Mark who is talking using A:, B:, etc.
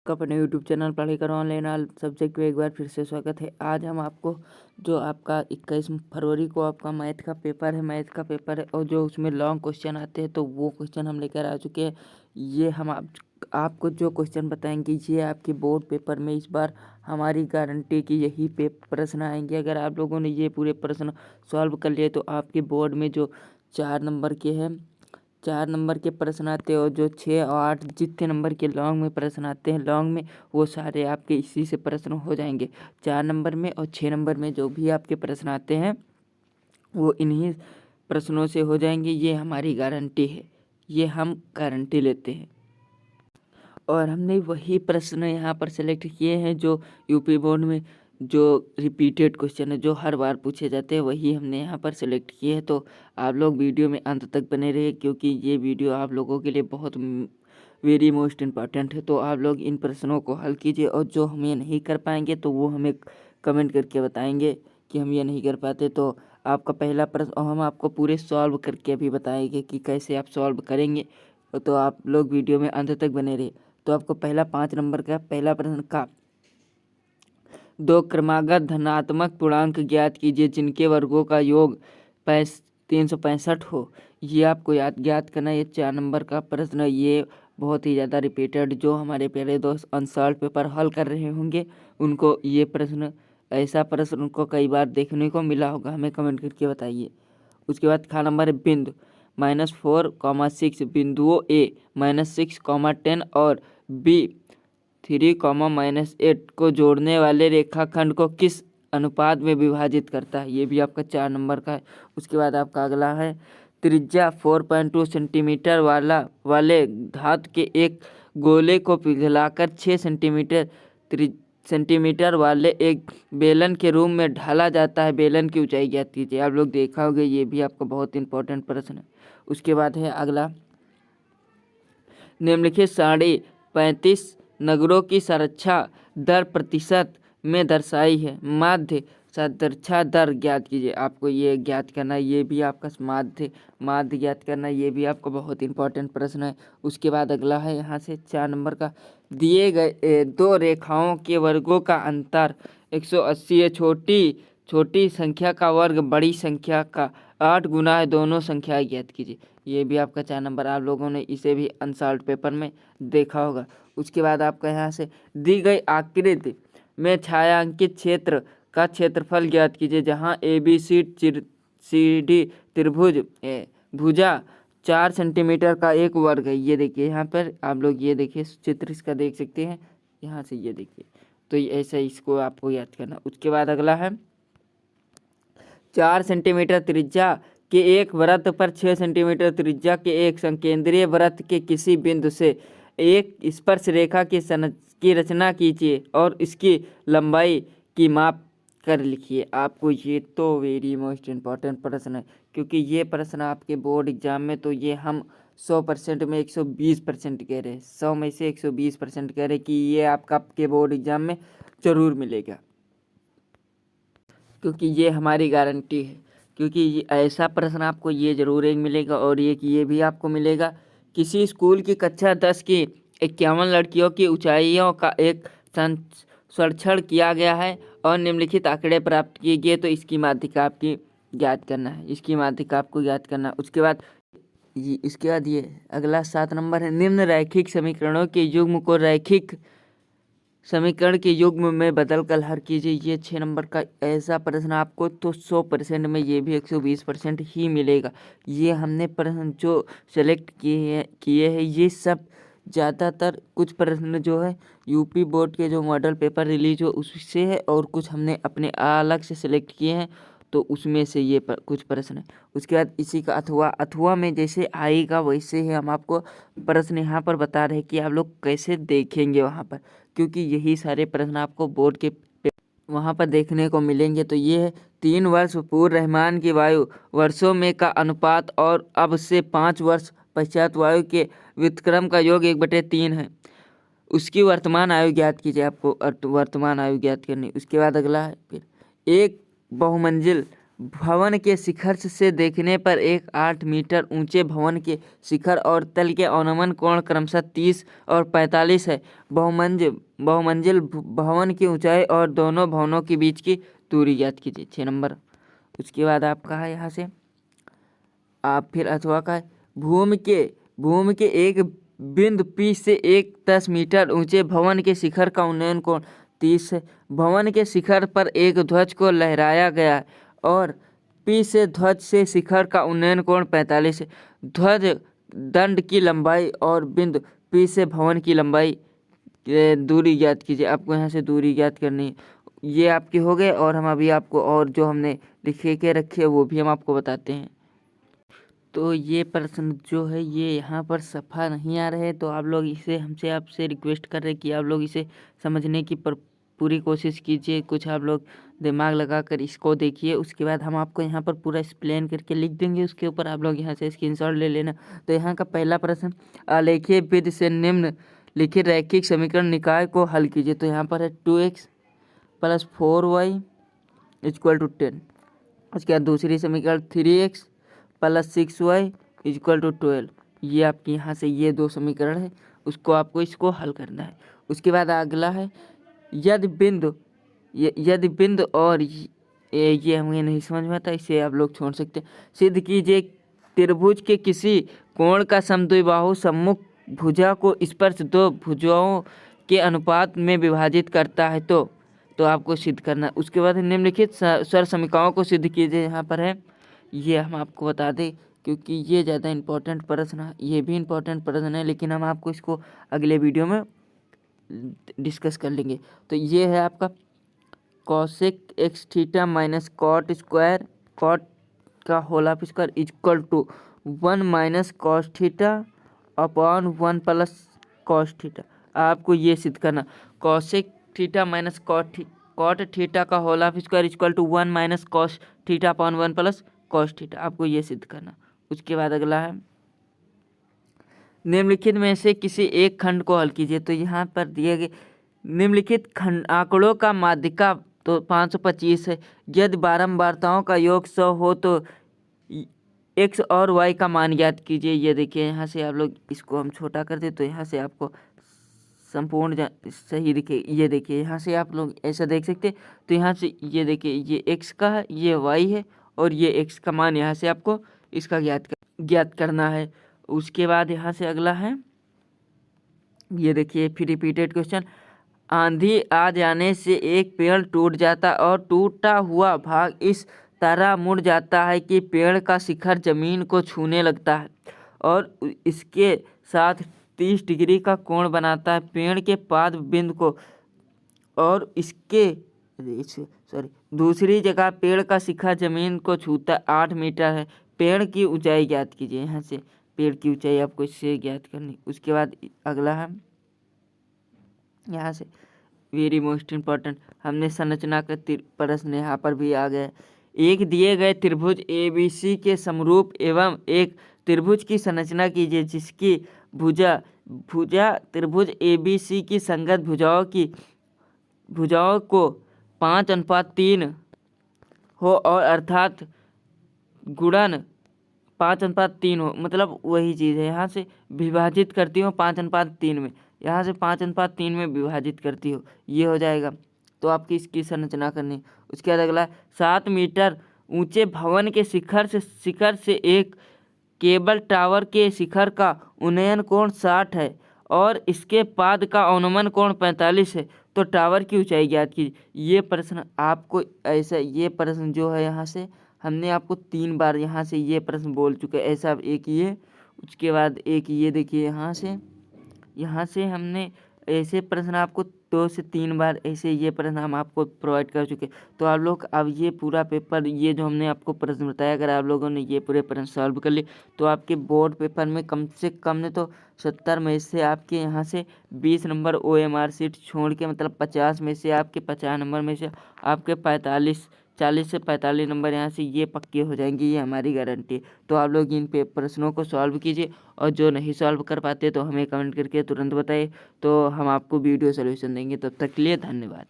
A: अपने YouTube channel पढ़ाई करो ऑनलाइन ऑल सब्जेक्ट में एक बार फिर से स्वागत है। आज हम आपको जो आपका 21 फरवरी को आपका मैथ का पेपर है और जो उसमें लॉन्ग क्वेश्चन आते हैं तो वो क्वेश्चन हम लेकर आ चुके हैं। ये हम आपको जो क्वेश्चन बताएंगे ये आपके बोर्ड पेपर में इस बार हमारी गारंटी की यही प्रश्न आएंगे। अगर आप लोगों ने ये पूरे प्रश्न सॉल्व कर लिए तो आपके बोर्ड में जो 4 नंबर के प्रश्न आते हैं और जो 6 और 8 जितने नंबर के लॉन्ग में प्रश्न आते हैं लॉन्ग में वो सारे आपके इसी से प्रश्न हो जाएंगे। 4 नंबर में और 6 नंबर में जो भी आपके प्रश्न आते हैं वो इन्हीं प्रश्नों से हो जाएंगे। ये हमारी गारंटी है, ये हम गारंटी लेते हैं। और हमने वही प्रश्न यहाँ पर सेलेक्ट किए हैं जो यूपी बोर्ड में जो रिपीटेड क्वेश्चन है, जो हर बार पूछे जाते हैं, वही हमने यहाँ पर सेलेक्ट किए हैं। तो आप लोग वीडियो में अंत तक बने रहिए क्योंकि ये वीडियो आप लोगों के लिए बहुत वेरी मोस्ट इम्पॉर्टेंट है। तो आप लोग इन प्रश्नों को हल कीजिए और जो हम ये नहीं कर पाएंगे तो वो हमें कमेंट करके बताएंगे कि हम ये नहीं कर पाते। तो आपका पहला प्रश्न और हम आपको पूरे सॉल्व करके अभी बताएंगे कि कैसे आप सॉल्व करेंगे। तो आप लोग वीडियो में अंत तक बने रहिए। तो आपको पहला 5 नंबर का पहला प्रश्न का 2 क्रमागत धनात्मक पूर्णांक ज्ञात कीजिए जिनके वर्गों का योग 365 हो। ये आपको ज्ञात करना। ये 4 नंबर का प्रश्न, ये बहुत ही ज़्यादा रिपीटेड जो हमारे पहले दोस्त अनसॉल्व पेपर हल कर रहे होंगे उनको ये प्रश्न, ऐसा प्रश्न उनको कई बार देखने को मिला होगा, हमें कमेंट करके बताइए। उसके बाद खा नंबर है बिंदु -4, 6 बिंदुओं ए -6, 10 और बी 3, -8 को जोड़ने वाले रेखाखंड को किस अनुपात में विभाजित करता है। ये भी आपका 4 नंबर का है। उसके बाद आपका अगला है त्रिज्या 4.2 सेंटीमीटर वाले धातु के एक गोले को पिघलाकर 6 सेंटीमीटर वाले एक बेलन के रूप में ढाला जाता है। बेलन की ऊंचाई ज्ञात कीजिए। आप लोग देखा होगा, ये भी आपका बहुत इंपॉर्टेंट प्रश्न है। उसके बाद है अगला, निम्नलिखित सारणी 35 नगरों की साक्षरता दर प्रतिशत में दर्शाई है। माध्य साक्षरता दर ज्ञात कीजिए। आपको ये ज्ञात करना, ये भी आपका माध्य ज्ञात करना, ये भी आपको बहुत इंपॉर्टेंट प्रश्न है। उसके बाद अगला है यहाँ से 4 नंबर का, दिए गए 2 रेखाओं के वर्गों का अंतर 180 है। छोटी संख्या का वर्ग बड़ी संख्या का 8 गुना है। दोनों संख्याएं ज्ञात कीजिए। ये भी आपका 4 नंबर, आप लोगों ने इसे भी अनसॉल्व पेपर में देखा होगा। उसके बाद आपका यहाँ से दी गई आकृति में छायांकित क्षेत्र का क्षेत्रफल ज्ञात कीजिए। जहाँ ABCD त्रिभुज भुजा 4 सेंटीमीटर का एक वर्ग है। ये देखिए यहाँ पर आप लोग, ये देखिए चित्र इसका देख सकते हैं यहाँ से, ये देखिए। तो ऐसा इसको आपको याद करना। उसके बाद अगला है 4 सेंटीमीटर त्रिज्या के एक वृत्त पर 6 सेंटीमीटर त्रिज्या के एक संकेंद्रीय वृत्त के किसी बिंदु से एक स्पर्श रेखा की रचना कीजिए और इसकी लंबाई की माप कर लिखिए। आपको ये तो वेरी मोस्ट इम्पॉर्टेंट प्रश्न है क्योंकि ये प्रश्न आपके बोर्ड एग्जाम में, तो ये हम 100% में 120% कह रहे हैं, 100 में से 120% कह रहे हैं कि ये आपके बोर्ड एग्जाम में ज़रूर मिलेगा क्योंकि ये हमारी गारंटी है। क्योंकि ये ऐसा प्रश्न आपको ये ज़रूर एक मिलेगा और ये भी आपको मिलेगा। किसी स्कूल की कक्षा 10 की 51 लड़कियों की ऊंचाइयों का एक सर्वेक्षण किया गया है और निम्नलिखित आंकड़े प्राप्त किए गए। तो इसकी माध्यिका आपकी ज्ञात करना है, इसकी माध्यिका आपको ज्ञात करना। उसके बाद ये अगला 7 नंबर है, निम्न रैखिक समीकरणों के युग्म को रैखिक समीकरण के युग्म में बदल कर हल कीजिए। ये 6 नंबर का ऐसा प्रश्न आपको तो 100% में ये भी 120% ही मिलेगा। ये हमने प्रश्न जो सेलेक्ट किए हैं ये सब ज़्यादातर, कुछ प्रश्न जो है यूपी बोर्ड के जो मॉडल पेपर रिलीज हो उससे है और कुछ हमने अपने अलग से सिलेक्ट किए हैं, तो उसमें से ये कुछ प्रश्न है। उसके बाद इसी का अथवा में जैसे आएगा वैसे ही हम आपको प्रश्न यहाँ पर बता रहे हैं कि आप लोग कैसे देखेंगे वहाँ पर, क्योंकि यही सारे प्रश्न आपको बोर्ड के वहाँ पर देखने को मिलेंगे। तो ये है 3 वर्ष पूर्व रहमान की वायु वर्षों में का अनुपात और अब से 5 वर्ष पश्चात वायु के व्युत्क्रम का योग 1/3 है। उसकी वर्तमान आयु ज्ञात कीजिए। आपको वर्तमान आयु ज्ञात करनी। उसके बाद अगला है फिर, एक बहुमंजिल भवन के शिखर से देखने पर एक 8 मीटर ऊंचे भवन के शिखर और तल के अनुमान कोण क्रमशः 30 और 45 है। बहुमंजिल भवन की ऊंचाई और दोनों भवनों के बीच की दूरी ज्ञात कीजिए। 6 नंबर। उसके बाद आपका है यहाँ से आप फिर अथवा का भूमि के एक बिंदु P से एक 10 मीटर ऊंचे भवन के शिखर का उन्नयन कोण 30 है। भवन के शिखर पर एक ध्वज को लहराया गया है और P से ध्वज से शिखर का उन्नयन कोण 45 है। ध्वज दंड की लंबाई और बिंदु P से भवन की लंबाई दूरी ज्ञात कीजिए। आपको यहाँ से दूरी ज्ञात करनी है। ये आपके हो गए और हम अभी आपको और जो हमने लिखे के रखे वो भी हम आपको बताते हैं। तो ये प्रश्न जो है ये यहाँ पर सफ़ा नहीं आ रहे, तो आप लोग इसे हमसे आपसे रिक्वेस्ट कर रहे हैं कि आप लोग इसे समझने की पूरी कोशिश कीजिए। कुछ आप लोग दिमाग लगाकर इसको देखिए। उसके बाद हम आपको यहाँ पर पूरा एक्सप्लेन करके लिख देंगे, उसके ऊपर आप लोग यहाँ से स्क्रीनशॉट ले लेना। तो यहाँ का पहला प्रश्न, आलेखीय विधि से निम्न लिखित रैखिक समीकरण निकाय को हल कीजिए। तो यहाँ पर है 2x + 4y = 10। उसके बाद दूसरी समीकरण 3x + 6y = 12। ये आपके यहाँ से ये दो समीकरण है, उसको आपको इसको हल करना है। उसके बाद अगला है यदि बिंदु और ये हमें नहीं समझ में आता, इसे आप लोग छोड़ सकते हैं। सिद्ध कीजिए त्रिभुज के किसी कोण का समद्विबाहु सम्मुख भुजा को स्पर्श दो भुजाओं के अनुपात में विभाजित करता है तो आपको सिद्ध करना है। उसके बाद निम्नलिखित स्वर समीकरणों को सिद्ध कीजिए। यहाँ पर है, ये हम आपको बता दें क्योंकि ये ज़्यादा इम्पोर्टेंट प्रश्न है, ये भी इम्पोर्टेंट प्रश्न है, लेकिन हम आपको इसको अगले वीडियो में डिस्कस कर लेंगे। तो ये है आपका cosec x theta minus cot square cot का whole of square equal to 1 minus cos theta upon 1 plus cos theta. आपको ये सिद्ध करना, cosec theta minus cot theta का whole of square equal to 1 minus cos theta upon 1 plus cos theta. आपको ये सिद्ध करना। उसके बाद अगला है निम्नलिखित में से किसी एक खंड को हल कीजिए। तो यहाँ पर दिए गए निम्नलिखित खंड आंकड़ों का माध्यिका तो 525 है। यदि बारंबारताओं का योग 100 हो तो x और y का मान ज्ञात कीजिए। ये देखिए यहाँ से आप लोग इसको हम छोटा कर दे तो यहाँ से आपको संपूर्ण सही दिखे। ये देखिए यहाँ से आप लोग ऐसा देख सकते हैं। तो यहाँ से ये देखिए ये x का है, ये y है और ये x का मान यहाँ से आपको इसका ज्ञात करना है। उसके बाद यहाँ से अगला है, ये देखिए फिर रिपीटेड क्वेश्चन, आंधी आ जाने से एक पेड़ टूट जाता और टूटा हुआ भाग इस तरह मुड़ जाता है कि पेड़ का शिखर जमीन को छूने लगता है और इसके साथ 30 डिग्री का कोण बनाता है। पेड़ के पाद बिंदु को और इसके दूसरी जगह पेड़ का शिखर जमीन को छूता 8 मीटर है। पेड़ की ऊंचाई ज्ञात कीजिए। यहाँ से पेड़ की ऊंचाई आपको इससे ज्ञात करनी। उसके बाद अगला है यहाँ से वेरी मोस्ट इम्पॉर्टेंट, हमने संरचना का प्रश्न यहाँ पर भी आ गया। एक दिए गए त्रिभुज ABC के समरूप एवं एक त्रिभुज की संरचना कीजिए जिसकी भुजा त्रिभुज ABC की संगत भुजाओं को 5:3 हो और अर्थात गुणन 5:3 हो। मतलब वही चीज़ है, यहाँ से विभाजित करती हो 5:3 में, यहाँ से 5:3 में विभाजित करती हो, ये हो जाएगा। तो आपकी इसकी संरचना करनी। उसके बाद अगला 7 मीटर ऊंचे भवन के शिखर से एक केबल टावर के शिखर का उन्नयन कोण 60 है और इसके पाद का अनुमान कोण 45 है। तो टावर की ऊंचाई ज्ञात कीजिए। ये प्रश्न आपको ऐसा, ये प्रश्न जो है यहाँ से हमने आपको 3 बार यहाँ से ये प्रश्न बोल चुके हैं। ऐसा एक ये, उसके बाद एक ये देखिए यहाँ से हमने ऐसे प्रश्न आपको 2 से 3 बार ऐसे ये प्रश्न हम आपको प्रोवाइड कर चुके। तो आप लोग अब ये पूरा पेपर, ये जो हमने आपको प्रश्न बताया, अगर आप लोगों ने ये पूरे प्रश्न सॉल्व कर लिए तो आपके बोर्ड पेपर में कम से कम ने तो 70 में से आपके यहाँ से 20 नंबर OMR सीट छोड़ के, मतलब 50 में से आपके 50 नंबर में से आपके 40 से 45 नंबर यहाँ से ये पक्के हो जाएंगे, ये हमारी गारंटी। तो आप लोग इन प्रश्नों को सॉल्व कीजिए और जो नहीं सॉल्व कर पाते तो हमें कमेंट करके तुरंत बताइए, तो हम आपको वीडियो सोल्यूशन देंगे। तब तक के लिए धन्यवाद।